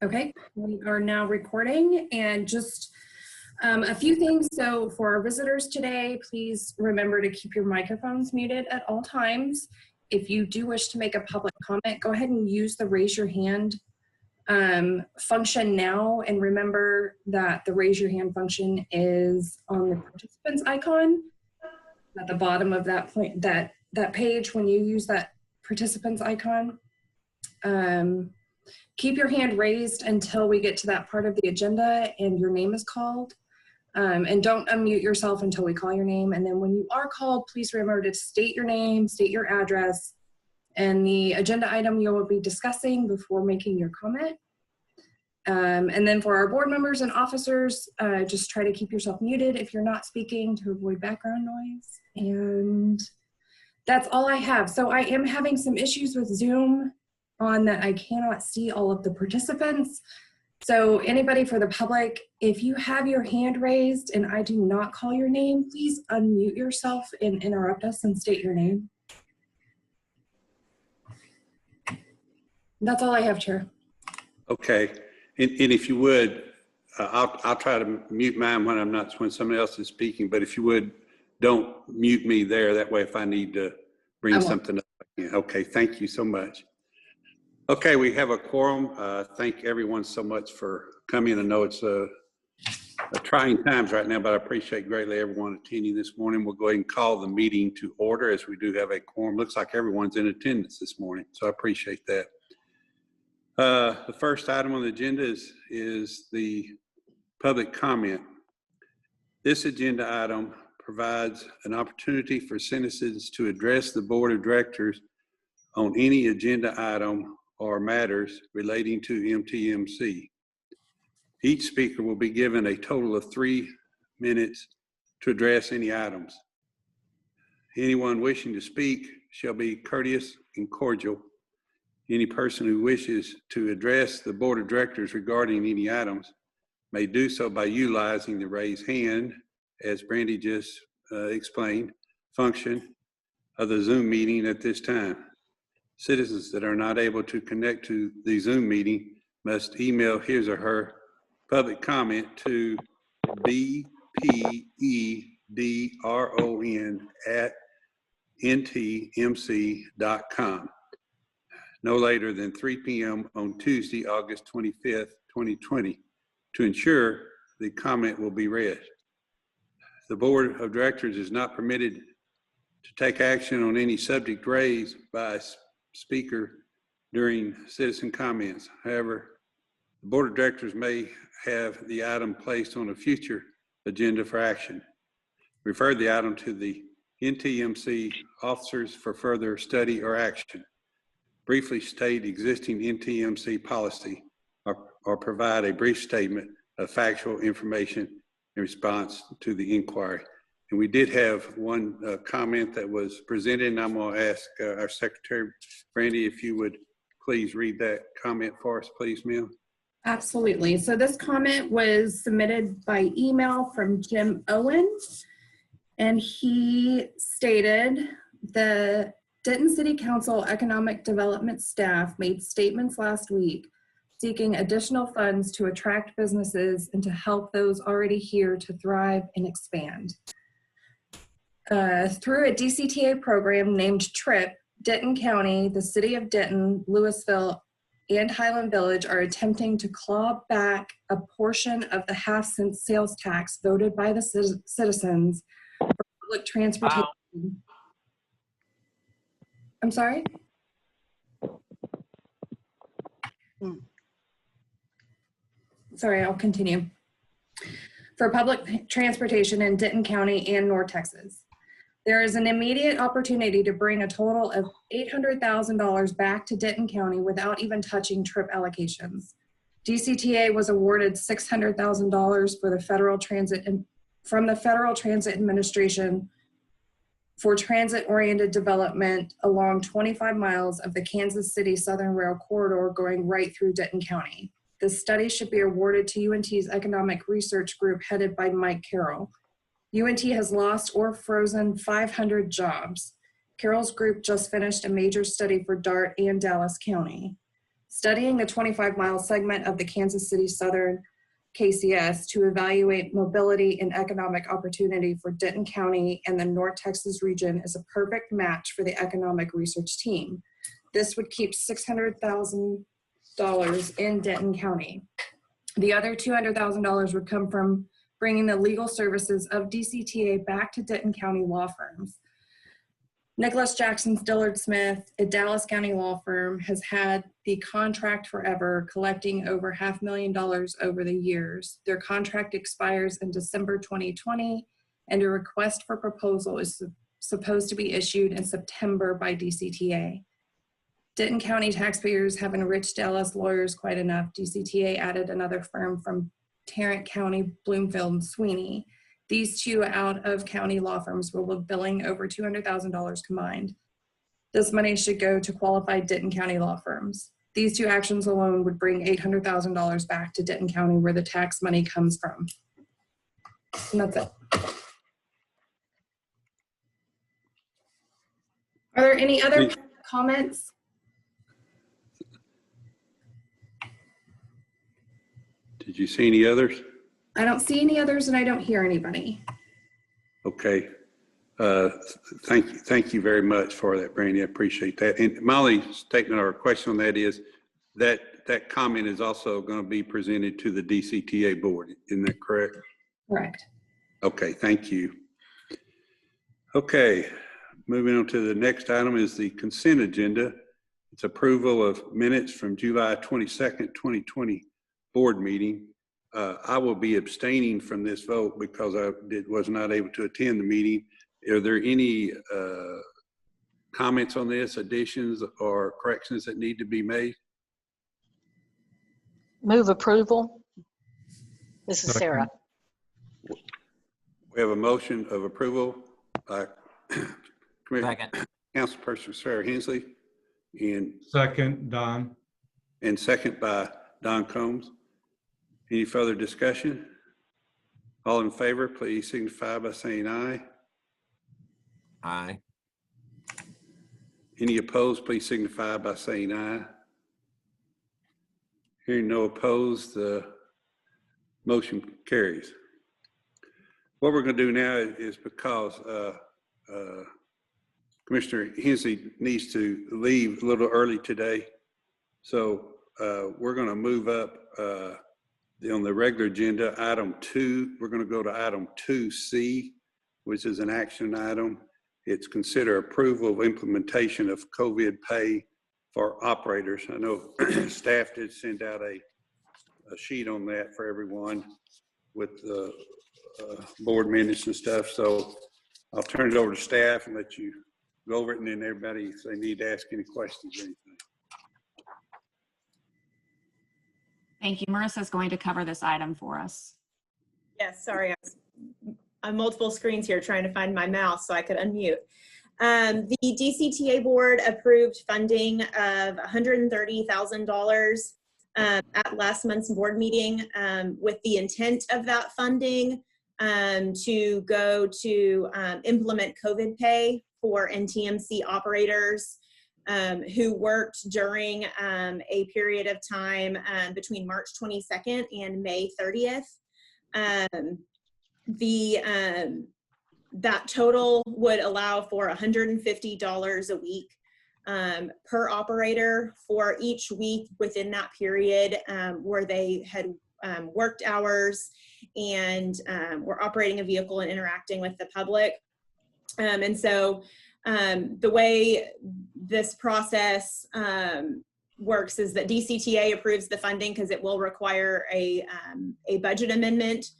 Okay, we are now recording, and just a few things. So for our visitors today, please remember to keep your microphones muted at all times. If you do wish to make a public comment, go ahead and use the raise your hand function now, and remember that the raise your hand function is on the participants icon at the bottom of that page when you use that participants icon. Keep your hand raised until we get to that part of the agenda and your name is called. And don't unmute yourself until we call your name. And then when you are called, please remember to state your name, state your address, and the agenda item you will be discussing before making your comment. And then for our board members and officers, just try to keep yourself muted if you're not speaking to avoid background noise. And that's all I have. So I am having some issues with Zoom on that I cannot see all of the participants. So anybody for the public, if you have your hand raised and I do not call your name, please unmute yourself and interrupt us and state your name. That's all I have, Chair. Okay, and if you would, I'll try to mute mine when somebody else is speaking, but if you would, don't mute me there. That way, if I need to bring something up, okay, thank you so much. Okay, we have a quorum. Thank everyone so much for coming. I know it's a trying times right now, but I appreciate greatly everyone attending this morning. We'll go ahead and call the meeting to order as we do have a quorum. Looks like everyone's in attendance this morning, so I appreciate that. The first item on the agenda is the public comment. This agenda item provides an opportunity for citizens to address the board of directors on any agenda item or matters relating to NTMC. Each speaker will be given a total of 3 minutes to address any items. Anyone wishing to speak shall be courteous and cordial. Any person who wishes to address the board of directors regarding any items may do so by utilizing the raise hand, as Brandy just explained, function of the Zoom meeting at this time. Citizens that are not able to connect to the Zoom meeting must email his or her public comment to bpedron@ntmc.com no later than 3 p.m. on Tuesday, August 25th, 2020, to ensure the comment will be read. The board of directors is not permitted to take action on any subject raised by a speaker during citizen comments. However, the board of directors may have the item placed on a future agenda for action. Refer the item to the NTMC officers for further study or action. Briefly state existing NTMC policy or provide a brief statement of factual information in response to the inquiry. And we did have one comment that was presented, and I'm going to ask our Secretary, Brandy, if you would please read that comment for us, please, ma'am. Absolutely. So this comment was submitted by email from Jim Owen, and he stated the Denton City Council Economic Development staff made statements last week seeking additional funds to attract businesses and to help those already here to thrive and expand. Through a DCTA program named TRIP, Denton County, the City of Denton, Louisville, and Highland Village are attempting to claw back a portion of the half-cent sales tax voted by the citizens for public transportation. Wow. I'm sorry? Sorry, I'll continue. For public transportation in Denton County and North Texas. There is an immediate opportunity to bring a total of $800,000 back to Denton County without even touching TRIP allocations. DCTA was awarded $600,000 for the from the Federal Transit Administration for transit-oriented development along 25 miles of the Kansas City Southern Rail Corridor going right through Denton County. This study should be awarded to UNT's Economic Research Group headed by Mike Carroll. UNT has lost or frozen 500 jobs. Carroll's group just finished a major study for Dart and Dallas County. studying the 25-mile segment of the Kansas City Southern KCS to evaluate mobility and economic opportunity for Denton County and the North Texas region is a perfect match for the economic research team. This would keep $600,000 in Denton County. The other $200,000 would come from bringing the legal services of DCTA back to Denton County law firms. Nicholas Jackson Dillard Smith, a Dallas County law firm, has had the contract forever, collecting over $500,000 over the years. Their contract expires in December 2020, and a request for proposal is supposed to be issued in September by DCTA. Denton County taxpayers have enriched Dallas lawyers quite enough. DCTA added another firm from Tarrant County, Bloomfield, and Sweeney. These two out-of-county law firms will be billing over $200,000 combined. This money should go to qualified Denton County law firms. These two actions alone would bring $800,000 back to Denton County, where the tax money comes from. And that's it. Are there any other comments? Did you see any others? I don't see any others, and I don't hear anybody. Okay. Thank you very much for that, Brandy. I appreciate that. And my only statement or question on that is that comment is also going to be presented to the DCTA board. Isn't that correct? Correct. Okay, thank you. Okay, moving on to the next item is the consent agenda. It's approval of minutes from July 22nd, 2020 board meeting. I will be abstaining from this vote because I was not able to attend the meeting. Are there any comments on this, additions or corrections that need to be made? Move approval. This is Sarah. We have a motion of approval by Second. Councilperson Sarah Hensley and Second, Don. and second by Don Combs. Any further discussion? All in favor, please signify by saying aye. Aye. Any opposed, please signify by saying aye. Hearing no opposed, the motion carries. What we're going to do now is because Commissioner Hensley needs to leave a little early today, so we're going to move up on the regular agenda, item 2. We're going to go to item 2C, which is an action item. It's consider approval of implementation of COVID pay for operators. I know staff did send out a sheet on that for everyone with the board minutes and stuff. So I'll turn it over to staff and let you go over it, and then everybody, if they need to ask any questions or anything. Thank you. Marissa's going to cover this item for us. Yes, sorry, I was on multiple screens here trying to find my mouse so I could unmute. The DCTA board approved funding of $130,000 at last month's board meeting with the intent of that funding to go to implement COVID pay for NTMC operators who worked during a period of time between March 22nd and May 30th. That total would allow for $150 a week per operator for each week within that period where they had worked hours and were operating a vehicle and interacting with the public. And so the way this process works is that DCTA approves the funding because it will require a budget amendment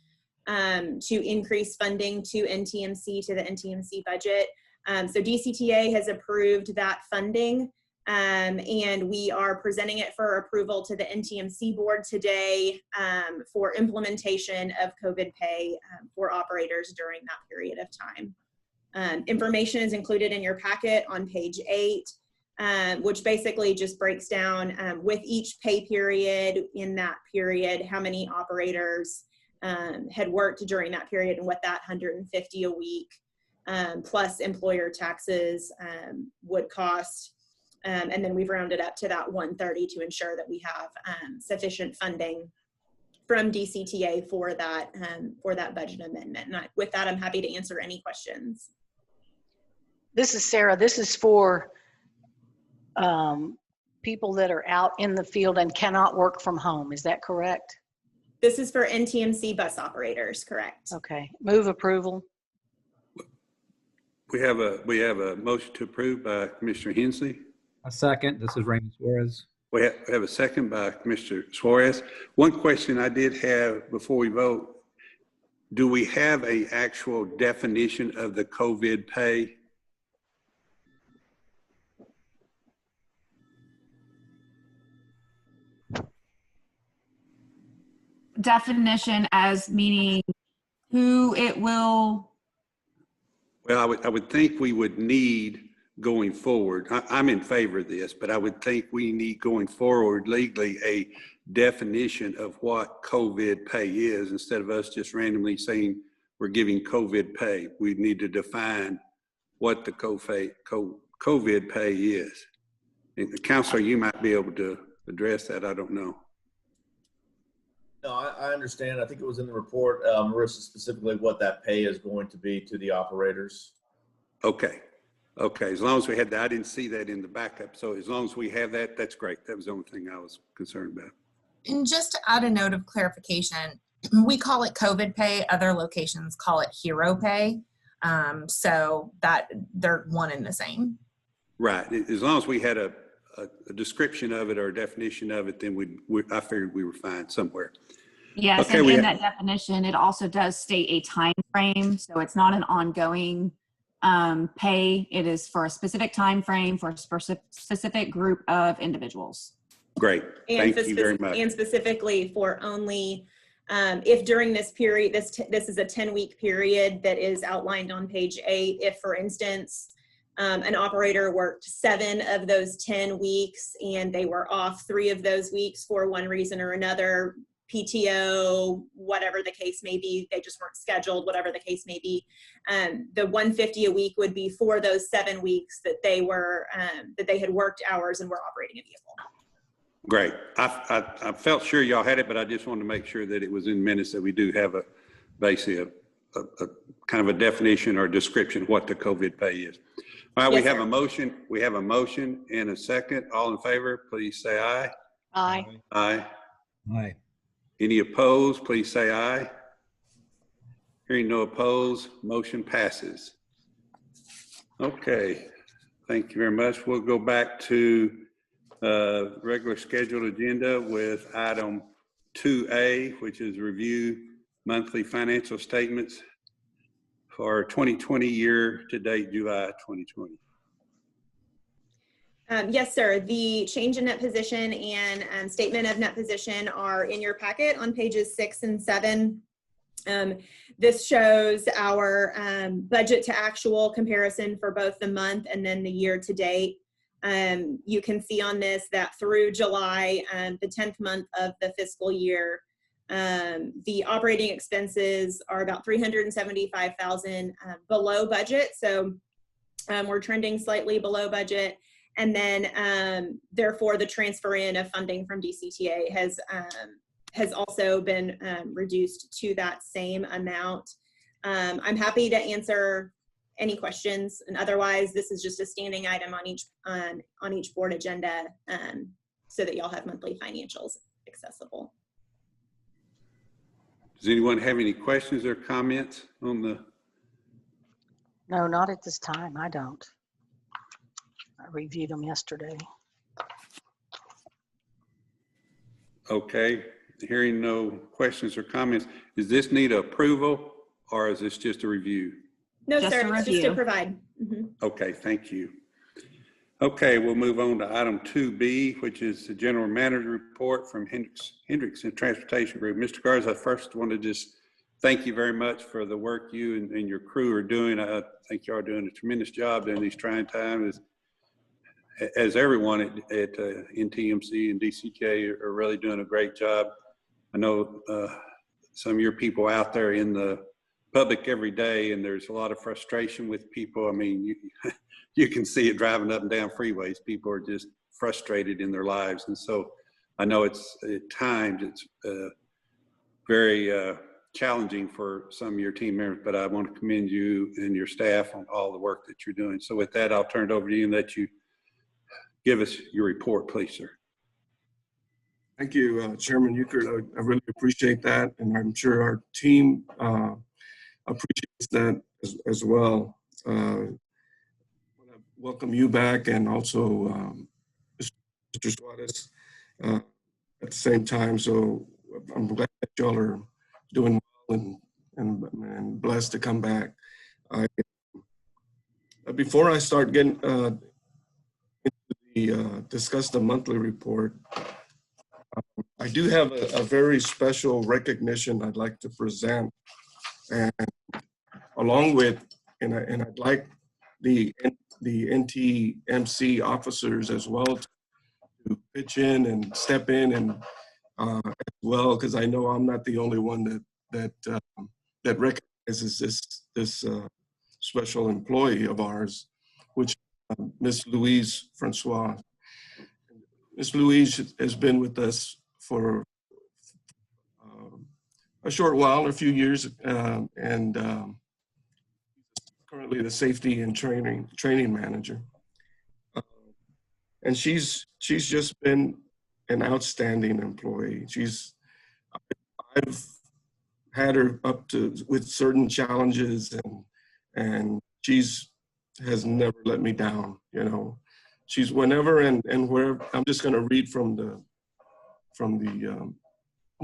to increase funding to NTMC, to the NTMC budget. So DCTA has approved that funding and we are presenting it for approval to the NTMC board today for implementation of COVID pay for operators during that period of time. Information is included in your packet on page 8, which basically just breaks down with each pay period in that period, how many operators had worked during that period and what that $150 a week plus employer taxes would cost. And then we've rounded up to that 130 to ensure that we have sufficient funding from DCTA for that budget amendment. And with that, I'm happy to answer any questions. This is Sarah. This is for people that are out in the field and cannot work from home. Is that correct? This is for NTMC bus operators, correct? Okay. Move approval. We have a motion to approve by Commissioner Hensley. A second. This is Raymond Suarez. We have a second by Commissioner Suarez. One question I did have before we vote, do we have an actual definition of the COVID pay? Definition as meaning who it will. Well, I would think we would need going forward. I'm in favor of this, but I would think we need going forward legally a definition of what COVID pay is instead of us just randomly saying we're giving COVID pay. We need to define what the COVID pay is. And Counselor, you might be able to address that. I don't know. No, I understand. I think it was in the report, Marissa, specifically what that pay is going to be to the operators. Okay. Okay. As long as we had that, I didn't see that in the backup. So as long as we have that, that's great. That was the only thing I was concerned about. And just to add a note of clarification, we call it COVID pay. Other locations call it hero pay. So that they're one and the same. Right. As long as we had a description of it or a definition of it, then I figured we were fine somewhere. Yes, Okay, and in that definition, it also does state a time frame. So it's not an ongoing pay. It is for a specific time frame for a specific group of individuals. Great. Thank you very much. And specifically for only if during this period, this is a 10-week period that is outlined on page 8. If, for instance, an operator worked 7 of those 10 weeks and they were off 3 of those weeks for one reason or another, PTO, whatever the case may be, they just weren't scheduled, whatever the case may be, the 150 a week would be for those 7 weeks that they were that they had worked hours and were operating a vehicle. Great. I felt sure y'all had it, but I just wanted to make sure that it was in minutes that we do have basically a kind of a definition or description of what the COVID pay is. All right, yes, we have a motion. We have a motion and a second. All in favor, please say aye. Aye. Aye. Aye. Any opposed, please say aye. Hearing no opposed, motion passes. Okay, thank you very much. We'll go back to regular scheduled agenda with item 2A, which is review monthly financial statements for 2020 year to date, July 2020. Yes, sir. The change in net position and statement of net position are in your packet on pages 6 and 7. This shows our budget to actual comparison for both the month and then the year to date. You can see on this that through July, the 10th month of the fiscal year, the operating expenses are about $375,000 below budget. So we're trending slightly below budget. And then therefore the transfer in of funding from DCTA has also been reduced to that same amount. I'm happy to answer any questions, and otherwise this is just a standing item on each board agenda so that y'all have monthly financials accessible. Does anyone have any questions or comments on the? No, not at this time. I don't. I reviewed them yesterday. Okay, hearing no questions or comments, does this need approval or is this just a review? No, Just sir, a it's just to provide. Mm-hmm. Okay, thank you. Okay, we'll move on to item 2B, which is the general manager report from Hendricks and Transportation Group. Mr. Garza, I first want to just thank you very much for the work you and your crew are doing. I think you are doing a tremendous job during these trying times. As everyone at NTMC and DCK are really doing a great job. I know some of your people out there in the public every day, and there's a lot of frustration with people. I mean, you can see it driving up and down freeways. People are just frustrated in their lives. And so I know it's at times it's very challenging for some of your team members, but I want to commend you and your staff on all the work that you're doing. So with that, I'll turn it over to you and let you give us your report, please, sir. Thank you, Chairman Euchert. I really appreciate that, and I'm sure our team appreciates that as well. I want to welcome you back, and also Mr. Suarez at the same time. So I'm glad that y'all are doing well and blessed to come back. Before I start getting discuss the monthly report, I do have a very special recognition I'd like to present, and along with, and I'd like the NTMC officers as well to pitch in and step in and as well, because I know I'm not the only one that recognizes this special employee of ours, which Miss Louise Francois. Miss Louise has been with us for a short while, a few years, and currently the safety and training manager. And she's just been an outstanding employee. I've had her up to with certain challenges, and has never let me down. You know, she's whenever and where. I'm just going to read from the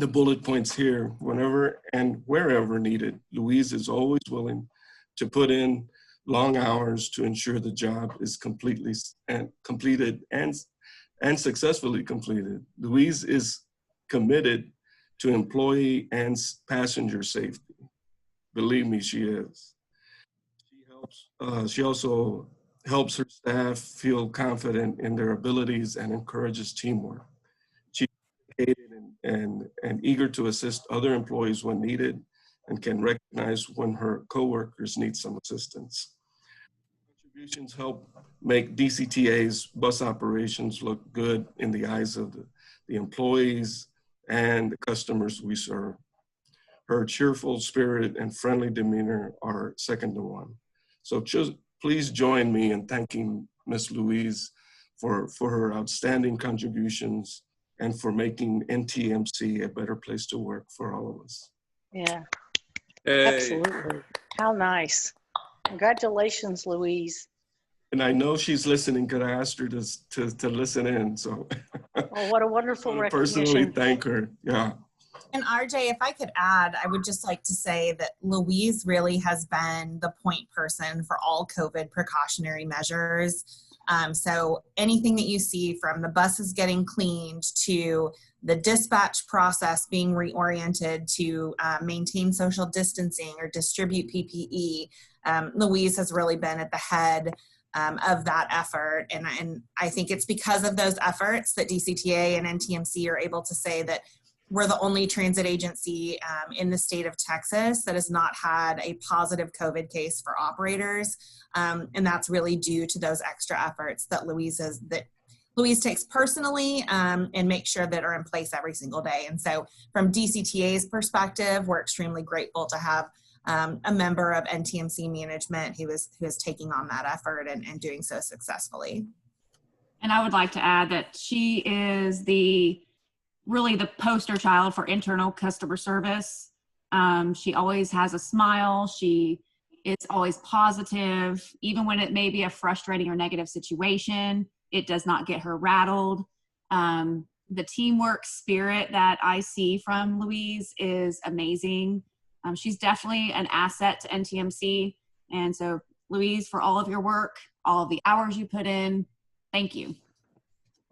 bullet points here. Whenever and wherever needed, Louise is always willing to put in long hours to ensure the job is completed and successfully completed. Louise is committed to employee and passenger safety. Believe me, she is. She also helps her staff feel confident in their abilities and encourages teamwork. She's dedicated and eager to assist other employees when needed, and can recognize when her coworkers need some assistance. Contributions help make DCTA's bus operations look good in the eyes of the employees and the customers we serve. Her cheerful spirit and friendly demeanor are second to one. So please join me in thanking Ms. Louise for her outstanding contributions and for making NTMC a better place to work for all of us. Yeah, Hey. absolutely. How nice. Congratulations, Louise. And I know she's listening because I asked her to listen in. So Oh, what a wonderful I personally recognition. thank her. Yeah. And RJ, if I could add, I would just like to say that Louise really has been the point person for all COVID precautionary measures. So anything that you see, from the buses getting cleaned to the dispatch process being reoriented to maintain social distancing or distribute PPE, Louise has really been at the head of that effort. And I think it's because of those efforts that DCTA and NTMC are able to say that we're the only transit agency in the state of Texas that has not had a positive COVID case for operators. And that's really due to those extra efforts that Louise takes personally and makes sure that are in place every single day. And so from DCTA's perspective, we're extremely grateful to have a member of NTMC management who is taking on that effort and doing so successfully. And I would like to add that she is really the poster child for internal customer service. She always has a smile. She is always positive. Even when it may be a frustrating or negative situation, it does not get her rattled. The teamwork spirit that I see from Louise is amazing. She's definitely an asset to NTMC. And so, Louise, for all of your work, all of the hours you put in, thank you.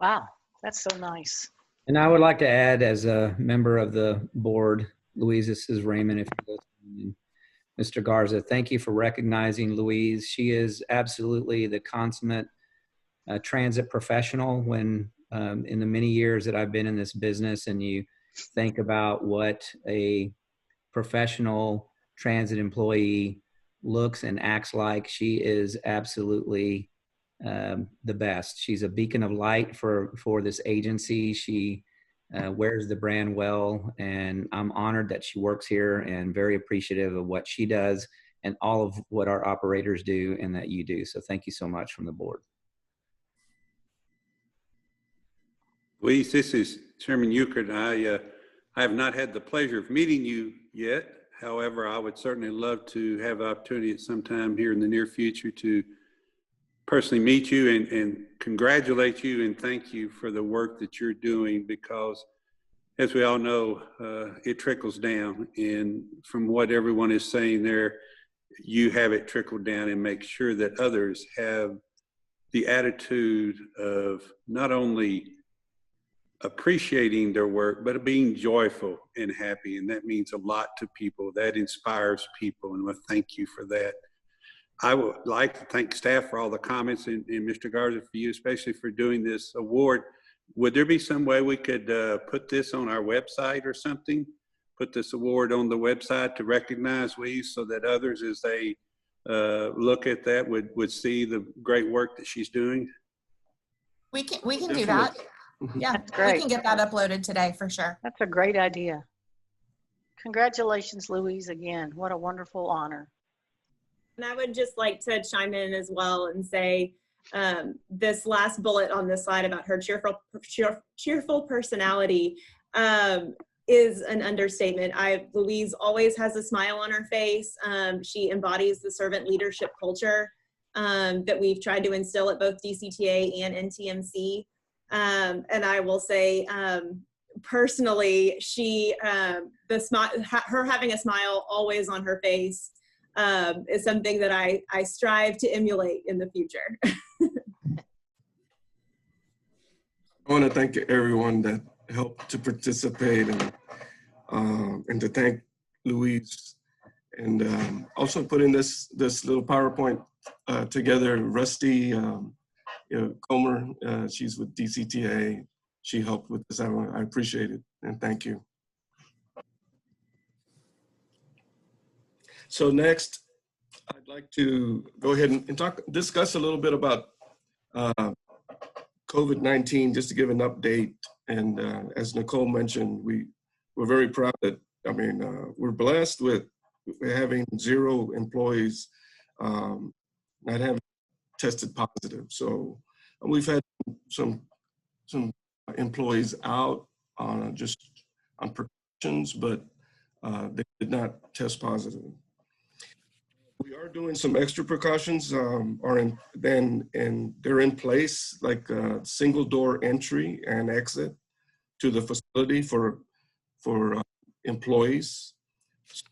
Wow, that's so nice. And I would like to add, as a member of the board, Louise, this is Raymond, if you're listening, Mr. Garza, thank you for recognizing Louise. She is absolutely the consummate transit professional. When in the many years that I've been in this business, and you think about what a professional transit employee looks and acts like. She is absolutely the best. She's a beacon of light for this agency. She wears the brand well, and I'm honored that she works here and very appreciative of what she does and all of what our operators do and that you do. So thank you so much from the board. Louise, this is Chairman Euchre. I have not had the pleasure of meeting you yet. However, I would certainly love to have the opportunity at some time here in the near future to personally meet you and congratulate you and thank you for the work that you're doing, because as we all know, it trickles down. And from what everyone is saying there, you have it trickle down and make sure that others have the attitude of not only appreciating their work, but being joyful and happy. And that means a lot to people. That inspires people. And I thank you for that. I would like to thank staff for all the comments, and Mr. Garza, for you, especially for doing this award. Would there be some way we could put this on our website or something? Put this award on the website to recognize Louise so that others, as they look at that, would see the great work that she's doing? We can do that. Yeah, That's great. we can get that uploaded today for sure. That's a great idea. Congratulations, Louise, again. What a wonderful honor. And I would just like to chime in as well and say this last bullet on this slide about her cheerful personality is an understatement. Louise always has a smile on her face. She embodies the servant leadership culture that we've tried to instill at both DCTA and NTMC. And I will say, personally, her having a smile always on her face is something that I strive to emulate in the future. I want to thank everyone that helped to participate, and to thank Louise, and also putting this little PowerPoint together. Rusty Comer, she's with DCTA. She helped with this. I appreciate it, and thank you. So next, I'd like to go ahead and discuss a little bit about COVID-19, just to give an update. And as Nicole mentioned, we're very proud that, we're blessed with having 0 employees not having tested positive. So we've had some employees out on precautions, but they did not test positive. We are doing some extra precautions, and they're in place, like single door entry and exit to the facility for employees. So,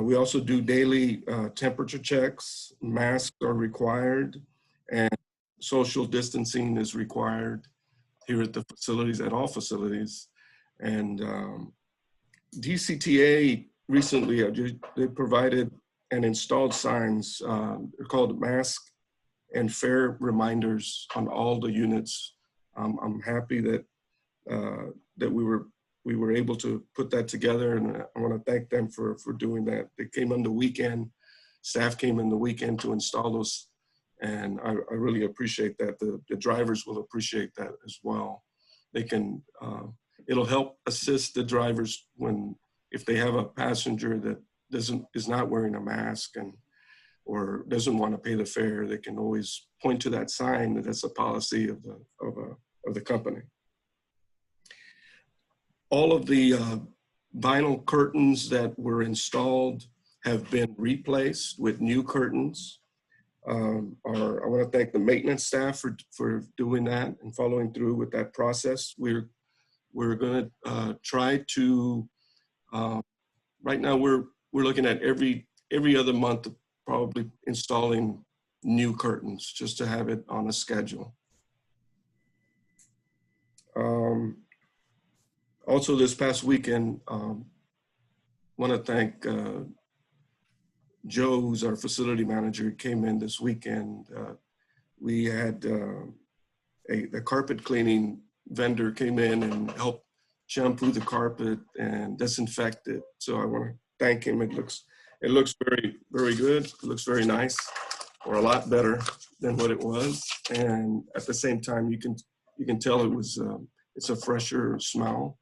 we also do daily temperature checks. Masks are required, and social distancing is required here at the facilities, at all facilities. And DCTA recently, they provided and installed signs. They're called mask and fare reminders on all the units. I'm happy that we were able to put that together, and I want to thank them for doing that. They came on the weekend. Staff came in the weekend to install those, and I really appreciate that. The drivers will appreciate that as well. They can, it'll help assist the drivers if they have a passenger that is not wearing a mask or doesn't want to pay the fare. They can always point to that sign that's a policy of the company. All of the vinyl curtains that were installed have been replaced with new curtains. I want to thank the maintenance staff for doing that and following through with that process. We're going to try to. Right now, we're looking at every other month, probably installing new curtains just to have it on a schedule. Also, this past weekend, want to thank Joe, who's our facility manager, came in this weekend. We had the carpet cleaning vendor came in and helped shampoo the carpet and disinfect it. So I want to thank him. It looks very, very good. It looks very nice, or a lot better than what it was. And at the same time, you can tell it was it's a fresher smell,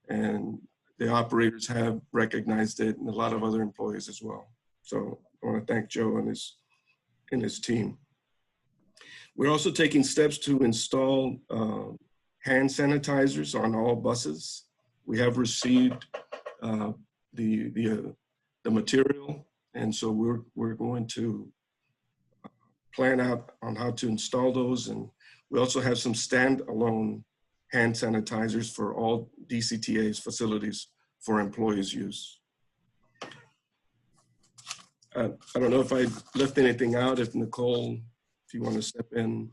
and the operators have recognized it, and a lot of other employees as well. So I want to thank Joe and his team. We're also taking steps to install hand sanitizers on all buses. We have received the material, and so we're going to plan out on how to install those. And we also have some standalone hand sanitizers for all DCTA's facilities for employees' use. I don't know if I left anything out. If Nicole, if you want to step in.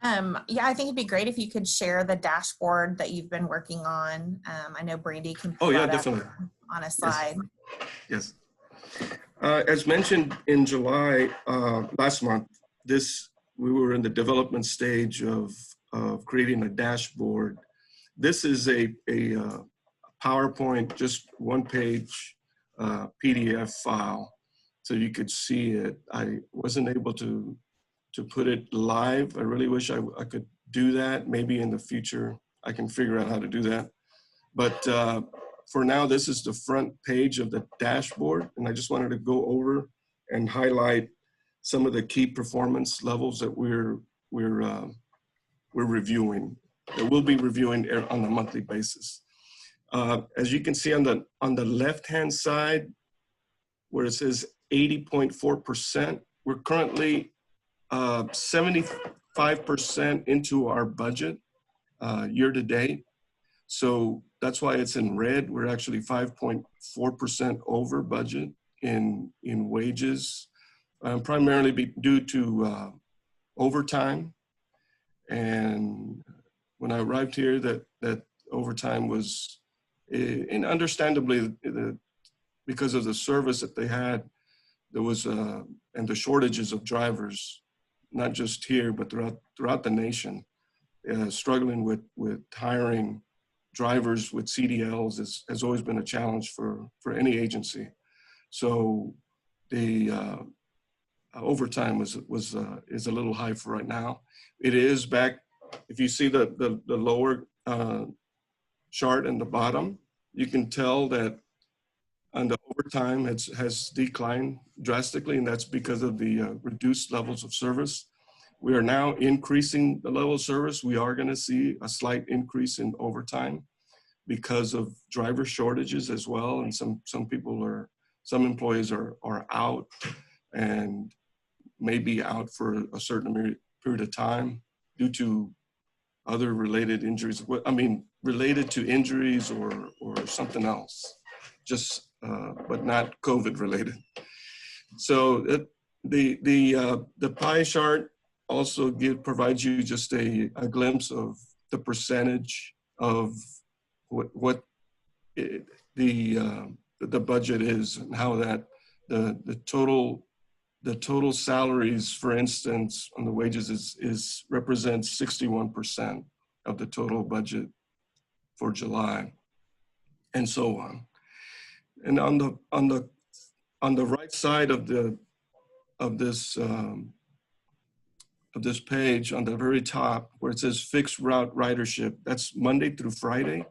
Yeah, I think it'd be great if you could share the dashboard that you've been working on. I know Brandy can pull that definitely. up on a slide. Yes. As mentioned in July last month, we were in the development stage of creating a dashboard. This is a PowerPoint, just one-page PDF file, so you could see it. I wasn't able to put it live. I really wish I could do that. Maybe in the future I can figure out how to do that. But for now, this is the front page of the dashboard, and I just wanted to go over and highlight some of the key performance levels that we're reviewing, that we'll be reviewing on a monthly basis. As you can see on the left-hand side, where it says 80.4%, we're currently 75% into our budget year to date. So that's why it's in red. We're actually 5.4% over budget in wages, primarily due to overtime. And when I arrived here, that overtime was, and understandably, because of the service that they had, there was, and the shortages of drivers, not just here, but throughout the nation, struggling with hiring drivers with CDLs has always been a challenge for any agency. So the overtime is a little high for right now. It is back. If you see the lower chart in the bottom, you can tell that on the overtime has declined drastically, and that's because of the reduced levels of service. We are now increasing the level of service. We are going to see a slight increase in overtime because of driver shortages as well, and some employees are out and may be out for a certain period of time due to other related injuries. I mean, related to injuries or something else, just but not COVID related. So the pie chart also provides you just a glimpse of the percentage of what the budget is, and how that the total salaries, for instance, on the wages represents 61% of the total budget for July, and so on. And on the right side of this page, on the very top, where it says fixed route ridership, that's Monday through Friday.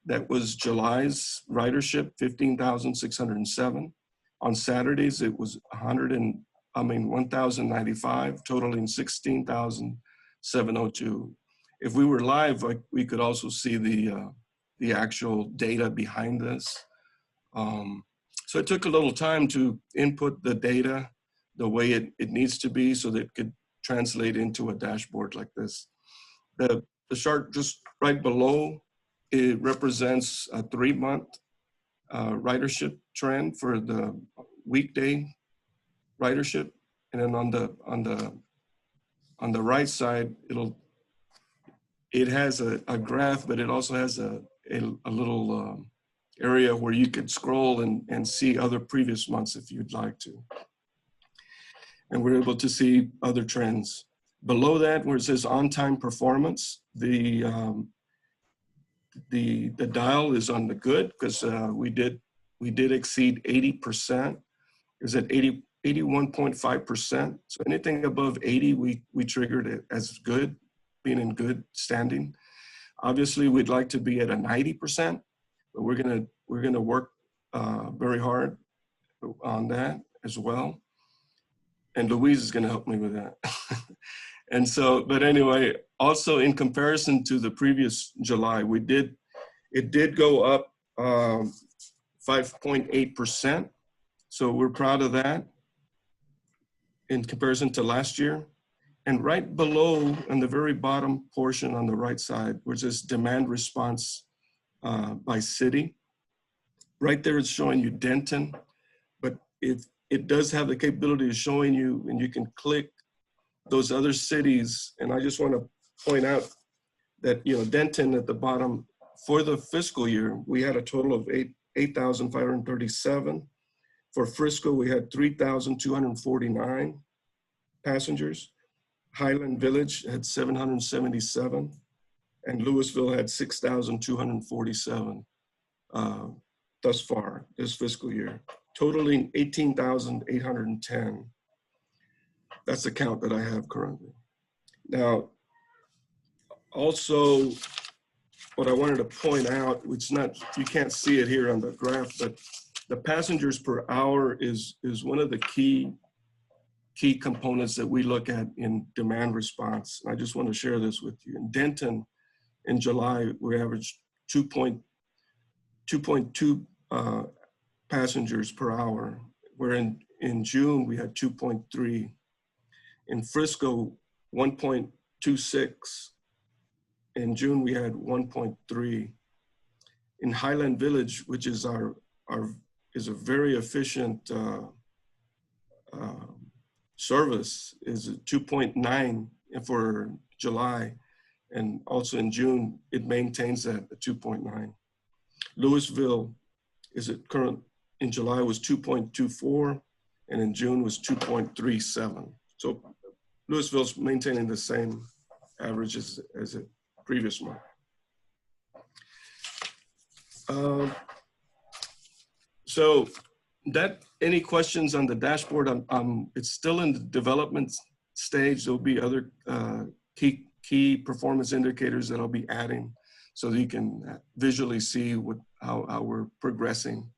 That was July's ridership, 15,607. On Saturdays, it was 1,095, totaling 16,702. If we were live, we could also see the actual data behind this. So it took a little time to input the data the way it needs to be, so that it could translate into a dashboard like this. The chart just right below, it represents a 3-month ridership trend for the weekday ridership, and then on the right side, it has a graph, but it also has a little area where you could scroll and see other previous months if you'd like to. And we're able to see other trends. Below that, where it says on-time performance, the dial is on the good, because we we did exceed 80%. It was at 81.5%. So anything above 80, we triggered it as good, being in good standing. Obviously, we'd like to be at a 90%, but we're gonna work very hard on that as well. And Louise is gonna help me with that. And so, but anyway, also in comparison to the previous July, it did go up 5.8%. So we're proud of that in comparison to last year. And right below, on the very bottom portion on the right side, which is demand response by city. Right there, it's showing you Denton, but it does have the capability of showing you, and you can click those other cities. And I just want to point out that, you know, Denton at the bottom, for the fiscal year, we had a total of 8,537. For Frisco, we had 3,249 passengers. Highland Village had 777, and Louisville had 6,247 thus far this fiscal year, totaling 18,810. That's the count that I have currently. Now, also, what I wanted to point out, which you can't see it here on the graph, but the passengers per hour is one of the key components that we look at in demand response. And I just want to share this with you. In Denton, in July, we averaged 2.2 passengers per hour, where in June, we had 2.3. In Frisco, 1.26. In June, we had 1.3. In Highland Village, which is is a very efficient service, is 2.9 for July, and also in June it maintains that at 2.9. Louisville is at in July was 2.24, and in June was 2.37. So Louisville's maintaining the same average as the previous month. So any questions on the dashboard? It's still in the development stage. There'll be other key performance indicators that I'll be adding so that you can visually see how we're progressing.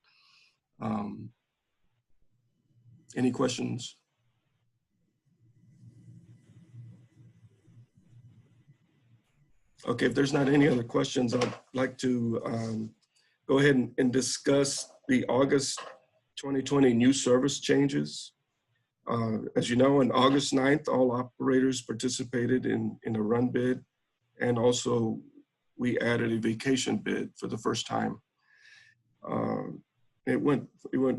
Any questions? Okay, if there's not any other questions, I'd like to go ahead and discuss the August 2020 new service changes. As you know, on August 9th, all operators participated in a run bid, and also we added a vacation bid for the first time. It went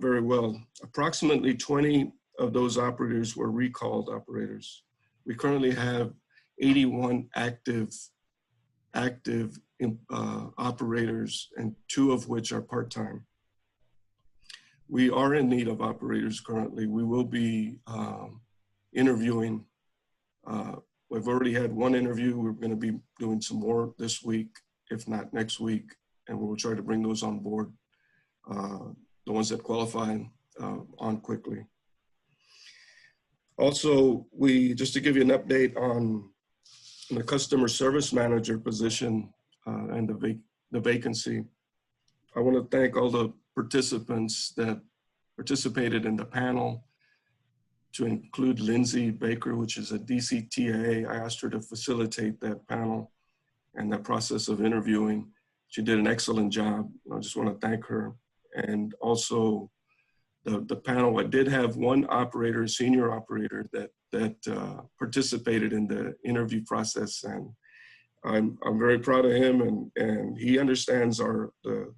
very well. Approximately 20 of those operators were recalled operators. We currently have 81 active operators, and 2 of which are part-time. We are in need of operators currently. We will be interviewing. We've already had 1 interview. We're going to be doing some more this week, if not next week, and we'll try to bring those on board, the ones that qualify on quickly. Also, just to give you an update on the customer service manager position and the vacancy, I want to thank all the participants that participated in the panel, to include Lindsay Baker, which is a DCTA. I asked her to facilitate that panel and that process of interviewing. She did an excellent job. I just want to thank her. And also the panel, I did have 1 operator, senior operator, that participated in the interview process, and I'm very proud of him, and he understands the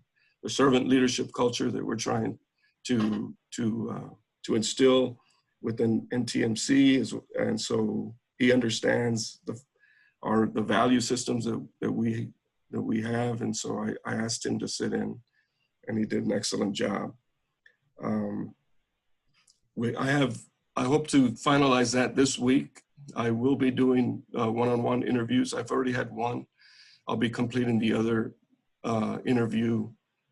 servant leadership culture that we're trying to instill within NTMC, and so he understands the value systems that we have, and so I asked him to sit in, and he did an excellent job. I hope to finalize that this week. I will be doing one-on-one interviews. I've already had 1. I'll be completing the other interview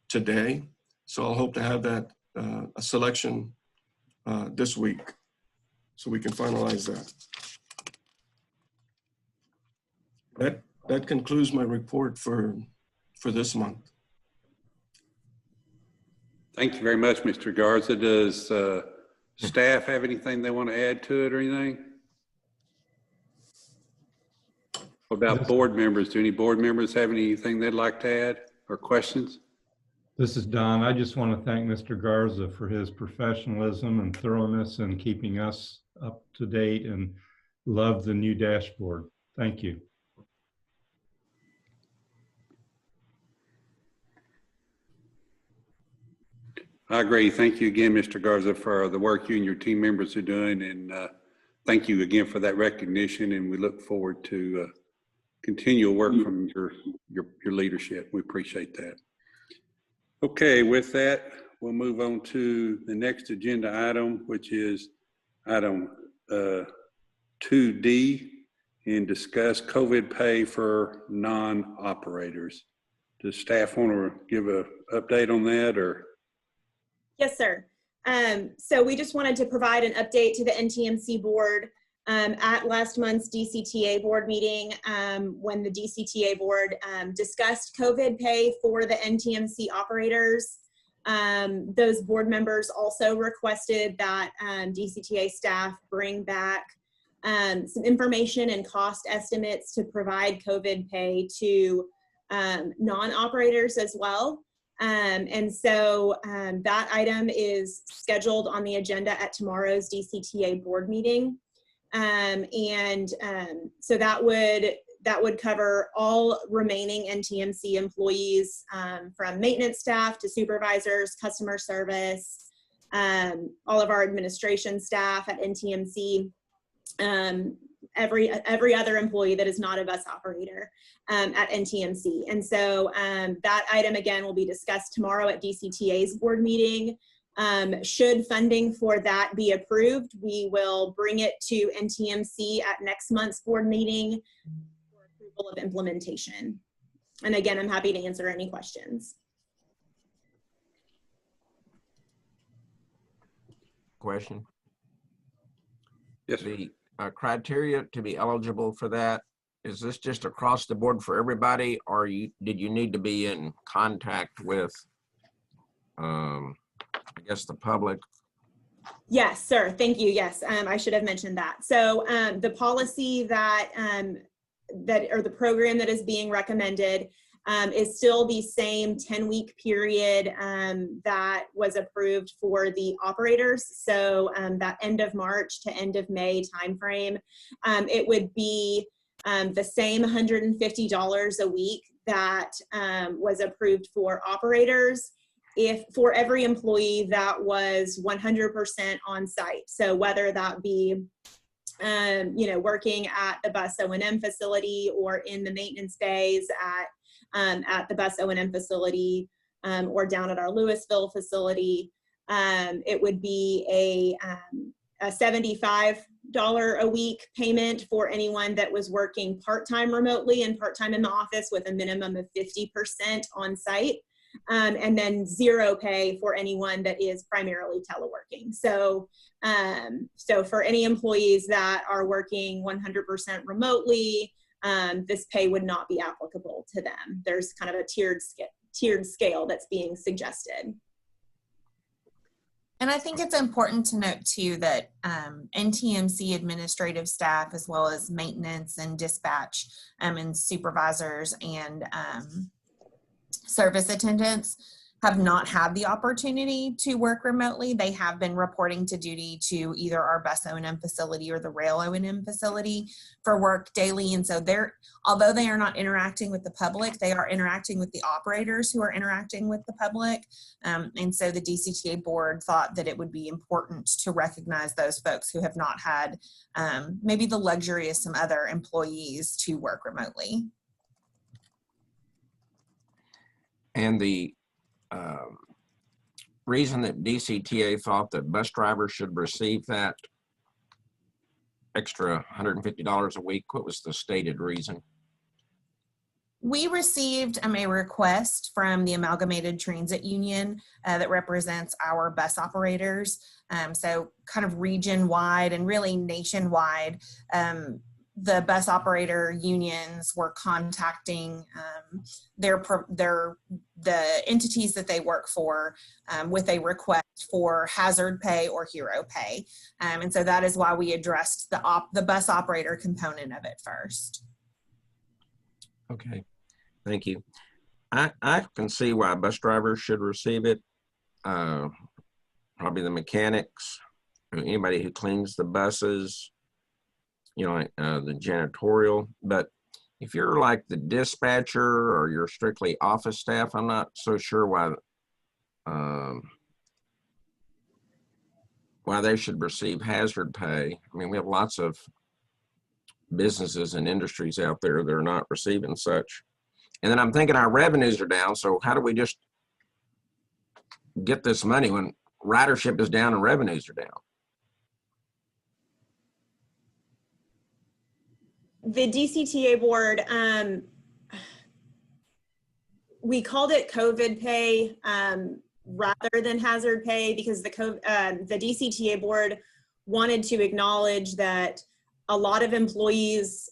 today. So I'll hope to have that a selection this week, so we can finalize that. That concludes my report for this month. Thank you very much, Mr. Garza. Does staff have anything they want to add to it or anything? What about board members? Do any board members have anything they'd like to add or questions? This is Don. I just want to thank Mr. Garza for his professionalism and thoroughness in keeping us up to date, and love the new dashboard. Thank you. I agree. Thank you again, Mr. Garza, for the work you and your team members are doing. And thank you again for that recognition. And we look forward to continual work from your leadership. We appreciate that. Okay, with that, we'll move on to the next agenda item, which is item 2D, and discuss COVID pay for non-operators. Does staff want to give an update on that, or? Yes, sir. So we just wanted to provide an update to the NTMC board at last month's DCTA board meeting, when the DCTA board discussed COVID pay for the NTMC operators. Those board members also requested that DCTA staff bring back some information and cost estimates to provide COVID pay to non-operators as well. And so that item is scheduled on the agenda at tomorrow's DCTA board meeting. So that would cover all remaining NTMC employees, from maintenance staff to supervisors, customer service, all of our administration staff at NTMC, every other employee that is not a bus operator at NTMC. And so that item again will be discussed tomorrow at DCTA's board meeting. Should funding for that be approved, we will bring it to NTMC at next month's board meeting for approval of implementation. And again, I'm happy to answer any questions. Question? Yes. The criteria to be eligible for that, is this just across the board for everybody, or did you need to be in contact with, I guess, the public? Yes, sir. Thank you. Yes, I should have mentioned that. So the policy that or the program that is being recommended is still the same 10-week period that was approved for the operators. So that end of March to end of May timeframe, it would be the same $150 a week that was approved for operators, if for every employee that was 100% on site. So whether that be working at the bus O&M facility or in the maintenance bays at the bus O&M facility, or down at our Louisville facility, it would be a $75 a week payment for anyone that was working part-time remotely and part-time in the office with a minimum of 50% on site. And then zero pay for anyone that is primarily teleworking. So, so for any employees that are working 100% remotely, this pay would not be applicable to them. There's kind of a tiered scale that's being suggested. And I think it's important to note too that NTMC administrative staff, as well as maintenance and dispatch and supervisors and service attendants, have not had the opportunity to work remotely. They have been reporting to duty to either our bus O&M facility or the rail O&M facility for work daily. And so although they are not interacting with the public, they are interacting with the operators who are interacting with the public. And so the DCTA board thought that it would be important to recognize those folks who have not had maybe the luxury of some other employees to work remotely. And the reason that DCTA thought that bus drivers should receive that extra $150 a week, what was the stated reason? We received a request from the Amalgamated Transit Union that represents our bus operators. So kind of region-wide and really nationwide, the bus operator unions were contacting the entities that they work for with a request for hazard pay or hero pay. And so that is why we addressed the bus operator component of it first. Okay, thank you. I can see why bus drivers should receive it. Probably the mechanics, anybody who cleans the buses, the janitorial. But if you're like the dispatcher or you're strictly office staff, I'm not so sure why they should receive hazard pay. I mean, we have lots of businesses and industries out there that are not receiving such. And then I'm thinking our revenues are down. So how do we just get this money when ridership is down and revenues are down? The DCTA board, we called it COVID pay rather than hazard pay because the DCTA board wanted to acknowledge that a lot of employees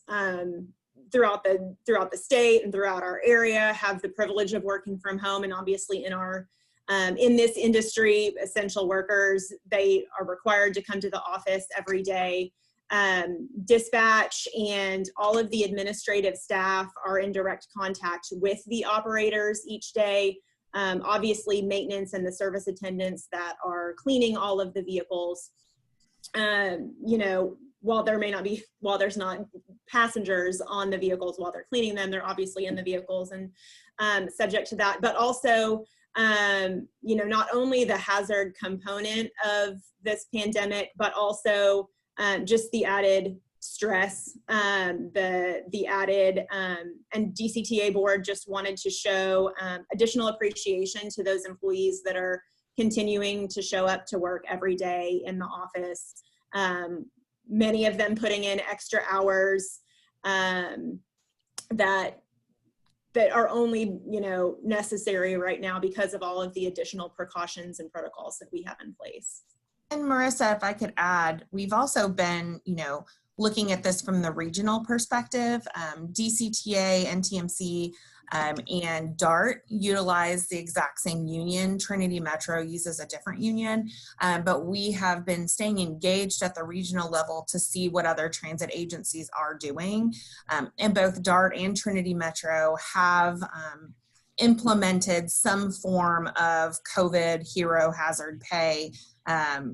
throughout the state and throughout our area have the privilege of working from home, and obviously in this industry, essential workers, they are required to come to the office every day. Dispatch and all of the administrative staff are in direct contact with the operators each day. Obviously, maintenance and the service attendants that are cleaning all of the vehicles. While there's not passengers on the vehicles while they're cleaning them, they're obviously in the vehicles and subject to that. But also, not only the hazard component of this pandemic, but also just the added stress, the added, and DCTA board just wanted to show additional appreciation to those employees that are continuing to show up to work every day in the office. Many of them putting in extra hours that are only necessary right now because of all of the additional precautions and protocols that we have in place. And Marissa, if I could add, we've also been, looking at this from the regional perspective. DCTA, NTMC, and DART utilize the exact same union. Trinity Metro uses a different union, but we have been staying engaged at the regional level to see what other transit agencies are doing. And both DART and Trinity Metro have implemented some form of COVID hero hazard pay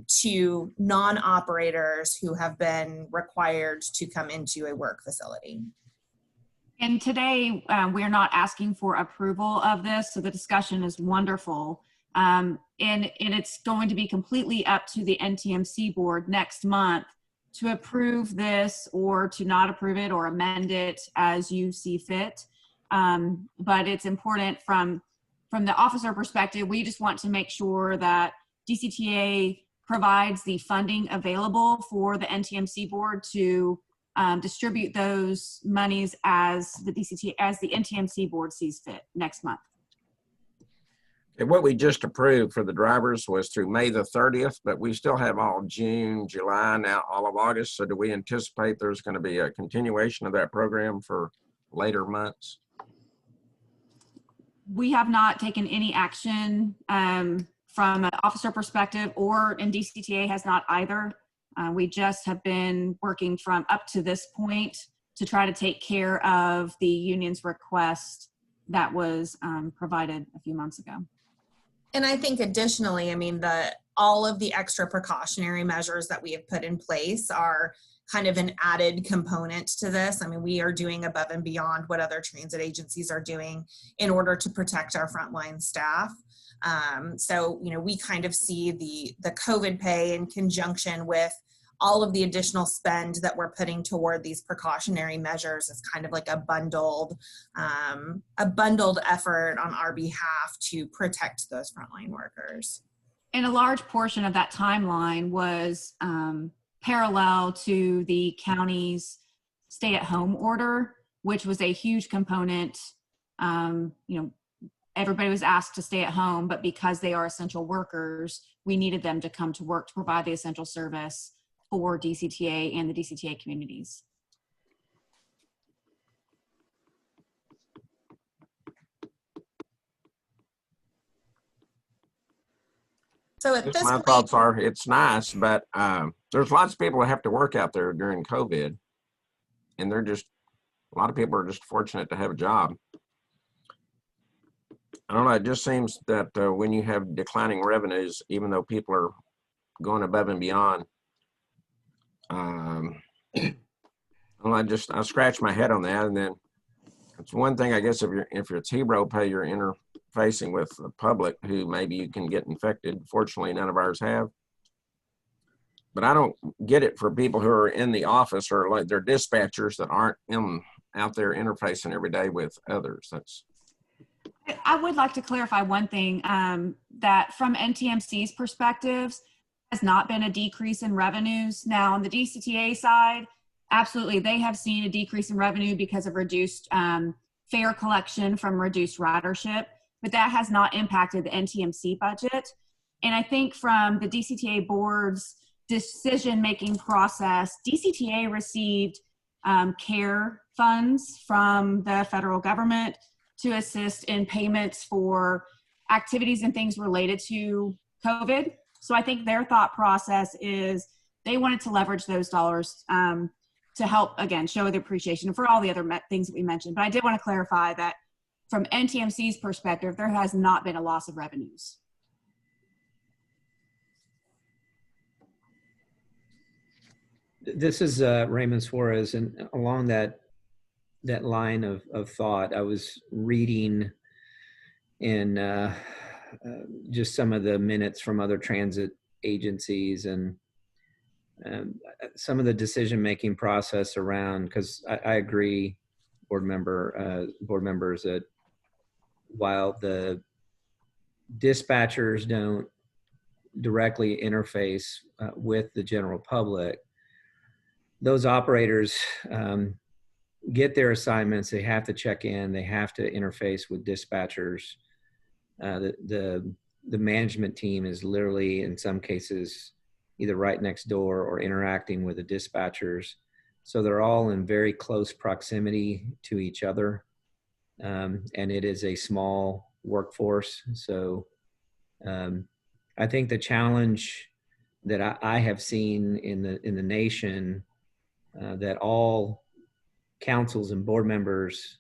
to non-operators who have been required to come into a work facility. And today, we're not asking for approval of this, so the discussion is wonderful. And it's going to be completely up to the NTMC board next month to approve this or to not approve it or amend it as you see fit. But it's important from the officer perspective, we just want to make sure that DCTA provides the funding available for the NTMC board to distribute those monies as the NTMC board sees fit next month. And what we just approved for the drivers was through May the 30th, but we still have all June, July, now all of August. So do we anticipate there's going to be a continuation of that program for later months? We have not taken any action from an officer perspective, and DCTA has not either. We just have been working from up to this point to try to take care of the union's request that was provided a few months ago. And I think additionally, all of the extra precautionary measures that we have put in place are kind of an added component to this. We are doing above and beyond what other transit agencies are doing in order to protect our frontline staff. So, we kind of see the COVID pay in conjunction with all of the additional spend that we're putting toward these precautionary measures as kind of like a bundled effort on our behalf to protect those frontline workers. And a large portion of that timeline was parallel to the county's stay-at-home order, which was a huge component You know, everybody was asked to stay at home, but because they are essential workers, we needed them to come to work to provide the essential service for DCTA and the DCTA communities. So at this My point, thoughts are it's nice, but there's lots of people that have to work out there during COVID, and they're just, a lot of people are just fortunate to have a job. I don't know, it just seems that when you have declining revenues, even though people are going above and beyond, well, I scratch my head on that. And then it's one thing, I guess, if you're T-Bro pay, you're interfacing with the public who maybe you can get infected. Fortunately, none of ours have. But I don't get it for people who are in the office or like they're dispatchers that aren't out there interfacing every day with others. I would like to clarify one thing, that from NTMC's perspectives, has not been a decrease in revenues. Now on the DCTA side, absolutely, they have seen a decrease in revenue because of reduced fare collection from reduced ridership, but that has not impacted the NTMC budget. And I think from the DCTA board's decision-making process, DCTA received CARE funds from the federal government to assist in payments for activities and things related to COVID. So I think their thought process is they wanted to leverage those dollars to help, again, show the appreciation for all the other things that we mentioned. But I did want to clarify that from NTMC's perspective, there has not been a loss of revenues. This is Raymond Suarez, and along that line of thought, I was reading in just some of the minutes from other transit agencies and some of the decision-making process around, because I agree, board members, that while the dispatchers don't directly interface with the general public, those operators get their assignments. They have to check in. They have to interface with dispatchers. The management team is literally, in some cases, either right next door or interacting with the dispatchers. So they're all in very close proximity to each other. And it is a small workforce. So I think the challenge that I have seen in the nation that all councils and board members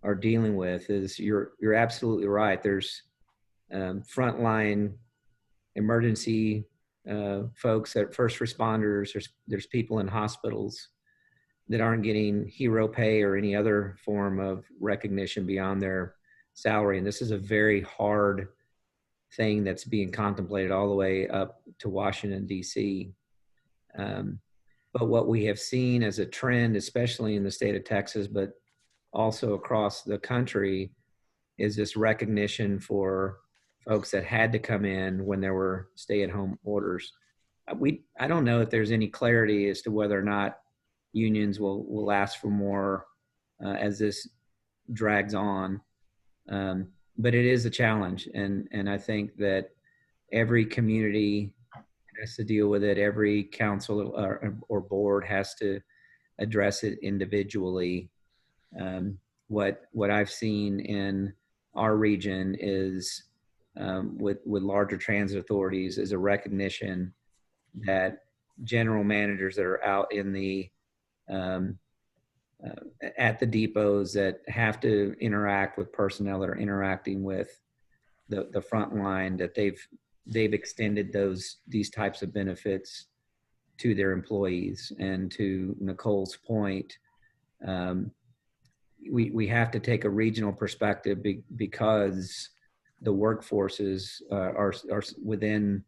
are dealing with is you're absolutely right. There's frontline emergency folks, that first responders, there's people in hospitals that aren't getting hero pay or any other form of recognition beyond their salary. And this is a very hard thing that's being contemplated all the way up to Washington, D.C. But what we have seen as a trend, especially in the state of Texas, but also across the country, is this recognition for folks that had to come in when there were stay-at-home orders. I don't know if there's any clarity as to whether or not unions will ask for more as this drags on. But it is a challenge, and I think that every community has to deal with it. Every council or board has to address it individually. What I've seen in our region is with larger transit authorities is a recognition that general managers that are out in the at the depots that have to interact with personnel that are interacting with the front line, that they've extended these types of benefits to their employees. And to Nicole's point, we have to take a regional perspective because the workforces are within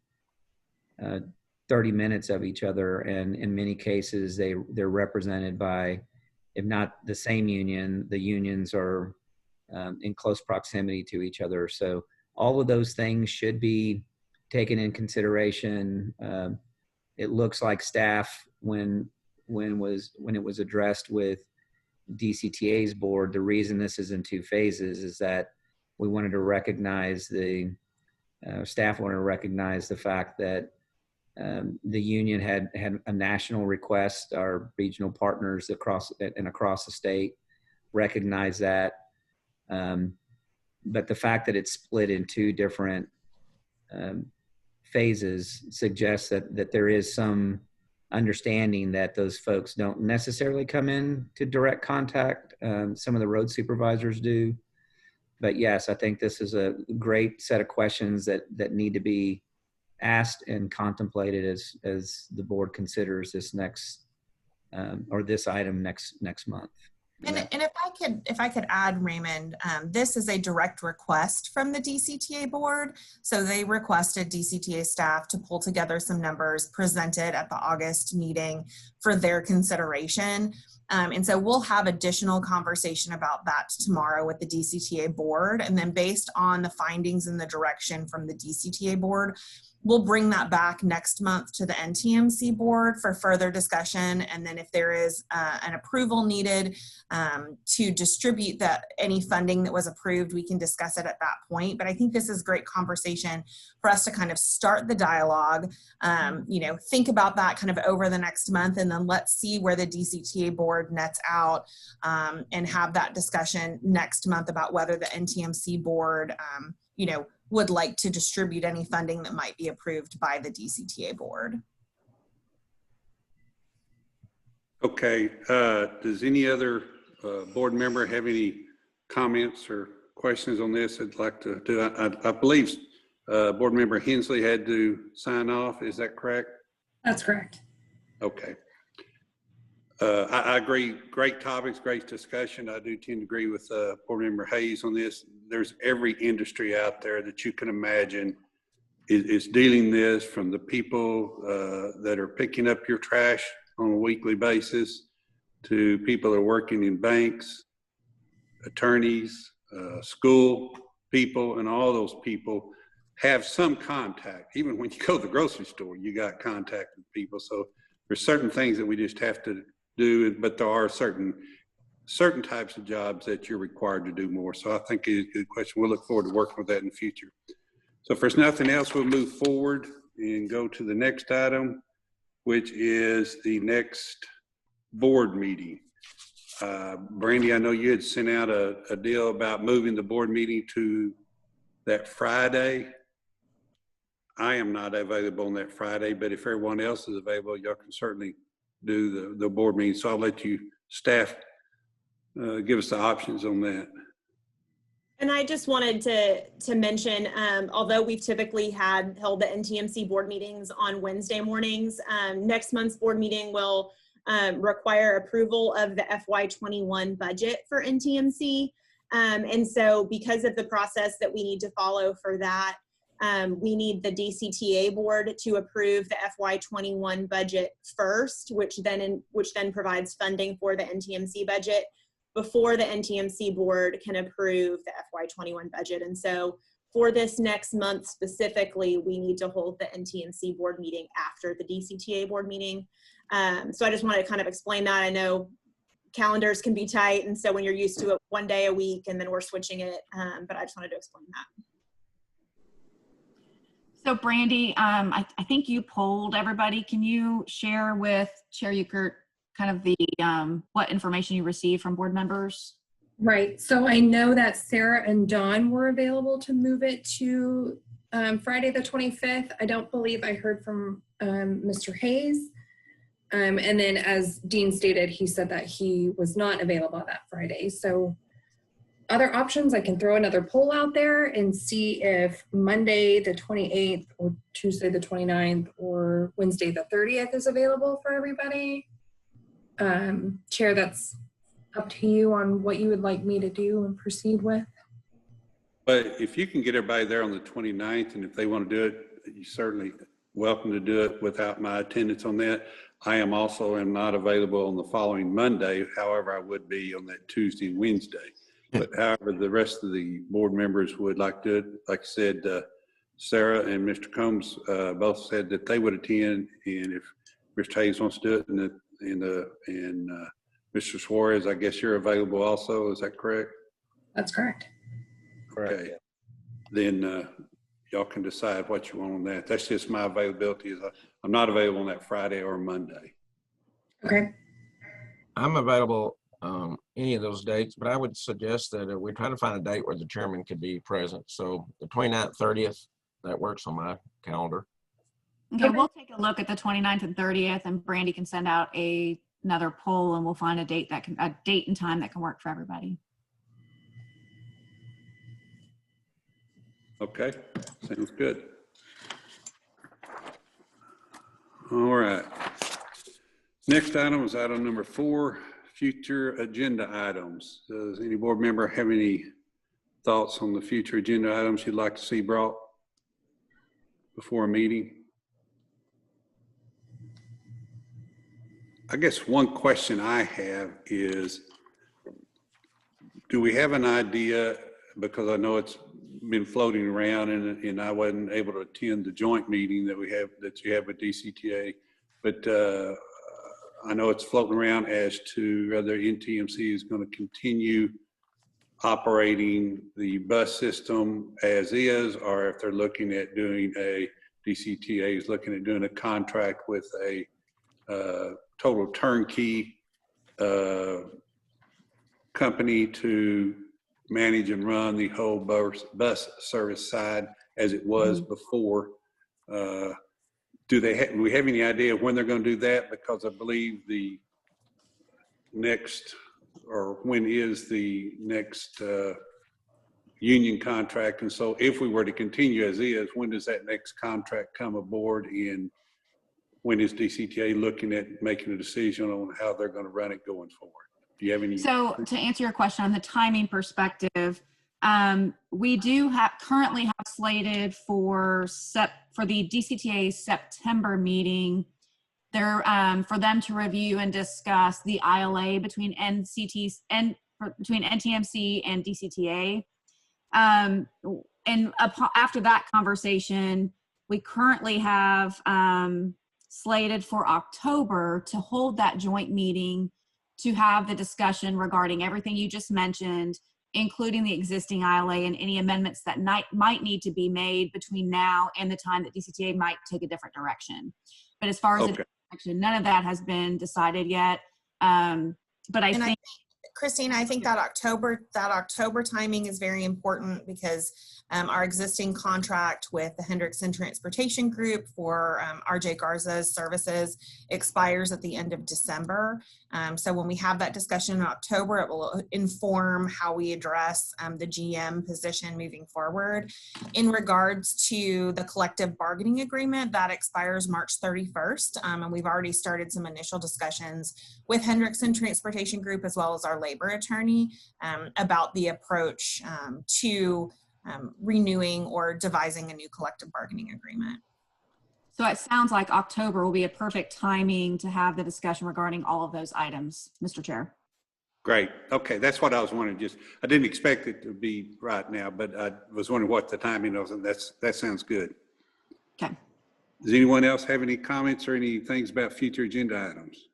30 minutes of each other, and in many cases they're represented by, if not the same union, the unions are in close proximity to each other. So all of those things should be taken in consideration. It looks like staff, when it was addressed with DCTA's board, the reason this is in two phases is that we wanted to recognize staff wanted to recognize the fact that the union had a national request. Our regional partners across the state recognize that. But the fact that it's split in two different phases suggests that there is some understanding that those folks don't necessarily come in to direct contact. Some of the road supervisors do. But yes, I think this is a great set of questions that need to be asked and contemplated as the board considers this next or this item next month. And if I could add, Raymond, this is a direct request from the DCTA board. So they requested DCTA staff to pull together some numbers presented at the August meeting for their consideration. And so we'll have additional conversation about that tomorrow with the DCTA board. And then based on the findings and the direction from the DCTA board, we'll bring that back next month to the NTMC board for further discussion. And then if there is an approval needed to distribute any funding that was approved, we can discuss it at that point. But I think this is great conversation for us to kind of start the dialogue, think about that kind of over the next month, and then let's see where the DCTA board nets out and have that discussion next month about whether the NTMC board, would like to distribute any funding that might be approved by the DCTA board. Okay, does any other board member have any comments or questions on this I'd like to do? I believe board member Hensley had to sign off, is that correct? That's correct. Okay. I agree, great topics, great discussion. I do tend to agree with board member Hayes on this. There's every industry out there that you can imagine is dealing this, from the people that are picking up your trash on a weekly basis to people that are working in banks, attorneys, school people, and all those people have some contact. Even when you go to the grocery store, you got contact with people. So there's certain things that we just have to do, but there are certain types of jobs that you're required to do more. So I think it's a good question. We'll look forward to working with that in the future. So if there's nothing else, we'll move forward and go to the next item, which is the next board meeting. Brandy, I know you had sent out a deal about moving the board meeting to that Friday. I am not available on that Friday, but if everyone else is available, y'all can certainly do the board meeting. So I'll let you staff give us the options on that. And I just wanted to mention, although we've typically held the NTMC board meetings on Wednesday mornings, next month's board meeting will require approval of the FY21 budget for NTMC. And so because of the process that we need to follow for that, we need the DCTA board to approve the FY21 budget first, which then provides funding for the NTMC budget before the NTMC board can approve the FY21 budget. And so for this next month specifically, we need to hold the NTMC board meeting after the DCTA board meeting. So I just wanted to kind of explain that. I know calendars can be tight, and so when you're used to it one day a week and then we're switching it, but I just wanted to explain that. So Brandy, I think you polled everybody. Can you share with Chair Ukert kind of the what information you received from board members? Right. So I know that Sarah and Dawn were available to move it to Friday the 25th. I don't believe I heard from Mr. Hayes. And then as Dean stated, he said that he was not available that Friday. So other options, I can throw another poll out there and see if Monday the 28th or Tuesday the 29th or Wednesday the 30th is available for everybody. Chair, that's up to you on what you would like me to do and proceed with. But if you can get everybody there on the 29th, and if they want to do it, you're certainly welcome to do it without my attendance on that. I am not available on the following Monday. However, I would be on that Tuesday and Wednesday. But however, the rest of the board members would like to do it. Like I said, Sarah and Mr. Combs both said that they would attend, and if Mr. Hayes wants to do it, and Mr. Suarez, I guess you're available also. Is that correct? That's correct. Okay. Then y'all can decide what you want on that. That's just my availability. I'm not available on that Friday or Monday. Okay. I'm available any of those dates, but I would suggest that we try to find a date where the chairman could be present. So the 29th, 30th, that works on my calendar. Okay, we'll take a look at the 29th and 30th, and Brandy can send out another poll, and we'll find a date and time that can work for everybody. Okay, sounds good. All right. Next item is item number 4, future agenda items. Does any board member have any thoughts on the future agenda items you'd like to see brought before a meeting? I guess one question I have is, do we have an idea, because I know it's been floating around and I wasn't able to attend the joint meeting that you have with DCTA, but I know it's floating around as to whether NTMC is going to continue operating the bus system as is, or if they're looking at doing DCTA is looking at doing a contract with a total turnkey company to manage and run the whole bus service side as it was before. Do we have any idea when they're going to do that? Because I believe the next, or when is the next union contract? And so if we were to continue as is, when does that next contract come aboard, and when is DCTA looking at making a decision on how they're going to run it going forward? Do you have any? So to answer your question on the timing perspective, we do currently have slated for the DCTA September meeting there for them to review and discuss the ILA between NTMC and DCTA. And after that conversation, we currently have slated for October to hold that joint meeting to have the discussion regarding everything you just mentioned, including the existing ILA and any amendments that might need to be made between now and the time that DCTA might take a different direction. But as far as the direction, none of that has been decided yet. But I think, Christina, I think that October timing is very important because our existing contract with the Hendrickson Transportation Group for RJ Garza's services expires at the end of December. So when we have that discussion in October, it will inform how we address the GM position moving forward. In regards to the collective bargaining agreement, that expires March 31st. And we've already started some initial discussions with Hendrickson Transportation Group as well as our labor attorney about the approach to renewing or devising a new collective bargaining agreement. so it sounds like October will be a perfect timing to have the discussion regarding all of those items, Mr. Chair. Great. Okay, that's what I was wondering. I didn't expect it to be right now, but I was wondering what the timing was, and that sounds good. Okay. Does anyone else have any comments or any things about future agenda items?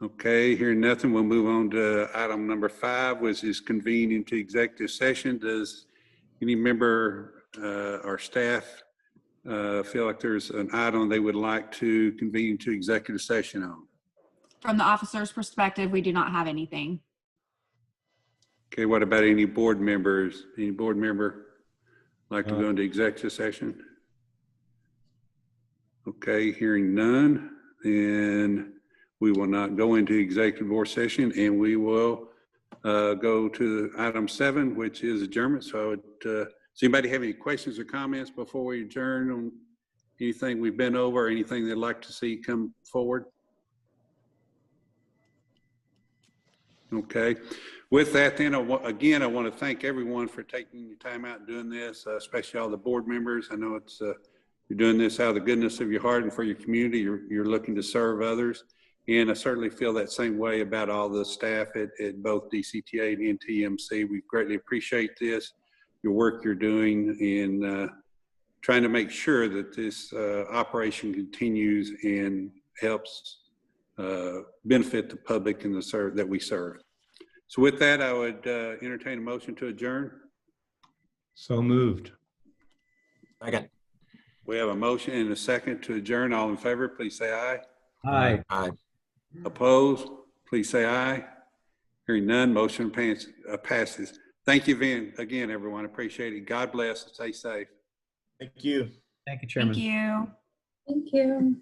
Okay, hearing nothing, we'll move on to item number 5, which is convene into executive session. Does any member or staff feel like there's an item they would like to convene into executive session on? From the officer's perspective, we do not have anything. Okay, what about any board members? Any board member like to go into executive session? Okay, hearing none, then we will not go into executive board session, and we will go to item 7, which is adjournment. So I would, does anybody have any questions or comments before we adjourn on anything we've been over, or anything they'd like to see come forward? Okay. With that, then, again, I want to thank everyone for taking your time out and doing this, especially all the board members. I know it's you're doing this out of the goodness of your heart and for your community. You're looking to serve others. And I certainly feel that same way about all the staff at both DCTA and NTMC. We greatly appreciate this, your work you're doing in trying to make sure that this operation continues and helps benefit the public and the serve that we serve. So with that, I would entertain a motion to adjourn. So moved. Second. We have a motion and a second to adjourn. All in favor, please say aye. Aye. Aye. Opposed, please say aye. Hearing none, motion passes. Thank you again, everyone. Appreciate it. God bless and stay safe. Thank you. Thank you, Chairman. Thank you. Thank you.